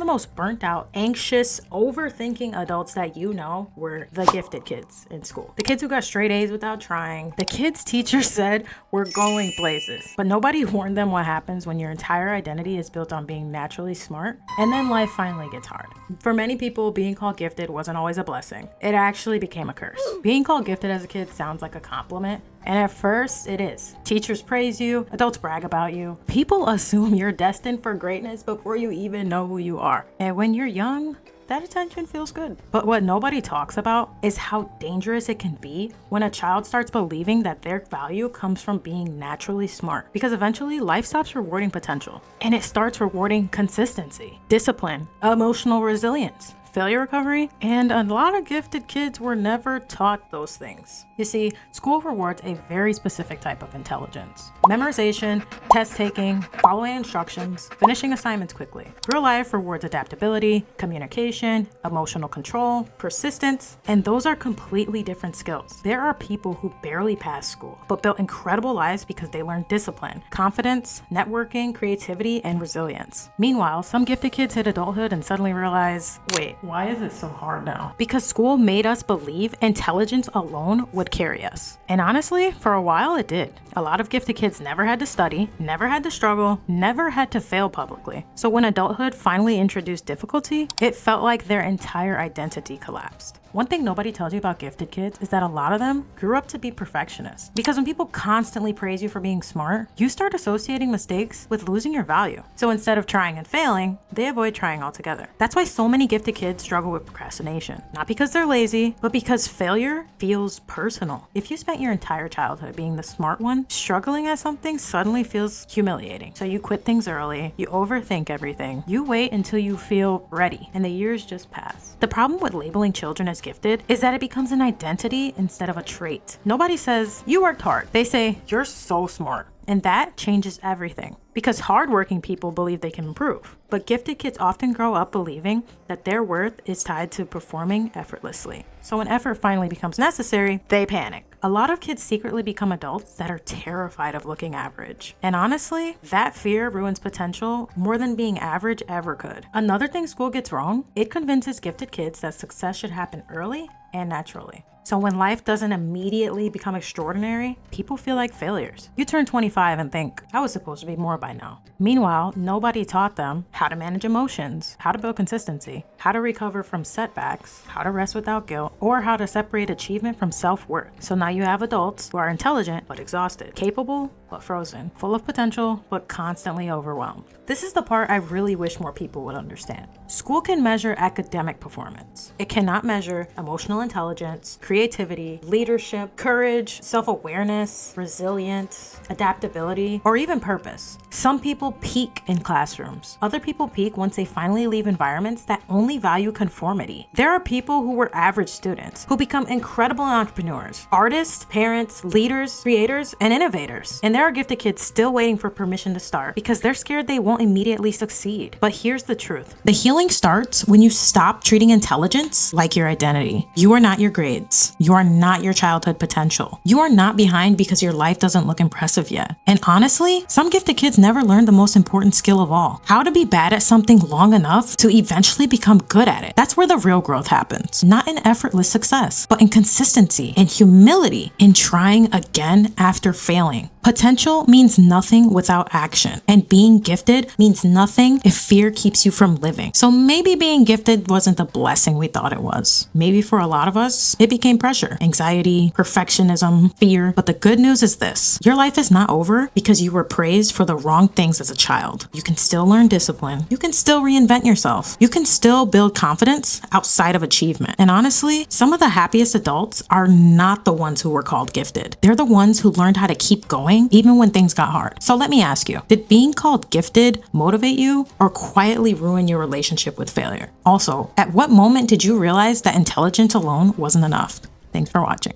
the most burnt out, anxious, overthinking adults that you know were the gifted kids in school. The kids who got straight A's without trying. The kids teachers said we're going places. But nobody warned them what happens when your entire identity is built on being naturally smart and then life finally gets hard. For many people, being called gifted wasn't always a blessing. It actually became a curse. Being called gifted as a kid sounds like a compliment, and at first it is. Teachers praise you, adults brag about you. People assume you're destined for greatness before you even know who you are. And when you're young, that attention feels good. But what nobody talks about is how dangerous it can be when a child starts believing that their value comes from being naturally smart. Because eventually life stops rewarding potential and it starts rewarding consistency, discipline, emotional resilience, failure recovery, and a lot of gifted kids were never taught those things. You see, school rewards a very specific type of intelligence. Memorization, test taking, following instructions, finishing assignments quickly. Real life rewards adaptability, communication, emotional control, persistence, and those are completely different skills. There are people who barely passed school, but built incredible lives because they learned discipline, confidence, networking, creativity, and resilience. Meanwhile, some gifted kids hit adulthood and suddenly realize, wait, why is it so hard now? Because school made us believe intelligence alone would carry us. And honestly, for a while it did. A lot of gifted kids never had to study, never had to struggle, never had to fail publicly. So when adulthood finally introduced difficulty, it felt like their entire identity collapsed. One thing nobody tells you about gifted kids is that a lot of them grew up to be perfectionists. Because when people constantly praise you for being smart, you start associating mistakes with losing your value. So instead of trying and failing, they avoid trying altogether. That's why so many gifted kids struggle with procrastination. Not because they're lazy, but because failure feels personal. If you spent your entire childhood being the smart one, struggling at something suddenly feels humiliating. So you quit things early, you overthink everything, you wait until you feel ready, and the years just pass. The problem with labeling children as gifted is that it becomes an identity instead of a trait. Nobody says, you worked hard. They say, you're so smart. And that changes everything because hardworking people believe they can improve. But gifted kids often grow up believing that their worth is tied to performing effortlessly. So when effort finally becomes necessary, they panic. A lot of kids secretly become adults that are terrified of looking average. And honestly, that fear ruins potential more than being average ever could. Another thing school gets wrong, it convinces gifted kids that success should happen early and naturally. So when life doesn't immediately become extraordinary, people feel like failures. You turn 25 and think, I was supposed to be more by now. Meanwhile, nobody taught them how to manage emotions, how to build consistency, how to recover from setbacks, how to rest without guilt, or how to separate achievement from self-worth. So now you have adults who are intelligent but exhausted, capable but frozen, full of potential but constantly overwhelmed. This is the part I really wish more people would understand. School can measure academic performance. It cannot measure emotional intelligence, creativity, leadership, courage, self-awareness, resilience, adaptability, or even purpose. Some people peak in classrooms. Other people peak once they finally leave environments that only value conformity. There are people who were average students who become incredible entrepreneurs, artists, parents, leaders, creators, and innovators. And there are gifted kids still waiting for permission to start because they're scared they won't immediately succeed. But here's the truth. The healing starts when you stop treating intelligence like your identity. You are not your grades. You are not your childhood potential. You are not behind because your life doesn't look impressive yet. And honestly, some gifted kids never learned the most important skill of all, how to be bad at something long enough to eventually become good at it. That's where the real growth happens. Not in effortless success, but in consistency and humility in trying again after failing. Potential means nothing without action, and being gifted means nothing if fear keeps you from living. So maybe being gifted wasn't the blessing we thought it was. Maybe for a lot of us, it became pressure, anxiety, perfectionism, fear. But the good news is this: your life is not over because you were praised for the wrong things as a child. You can still learn discipline. You can still reinvent yourself. You can still build confidence outside of achievement. And honestly, some of the happiest adults are not the ones who were called gifted. They're the ones who learned how to keep going even when things got hard. So let me ask you, did being called gifted motivate you or quietly ruin your relationship with failure? Also, at what moment did you realize that intelligence alone wasn't enough? Thanks for watching.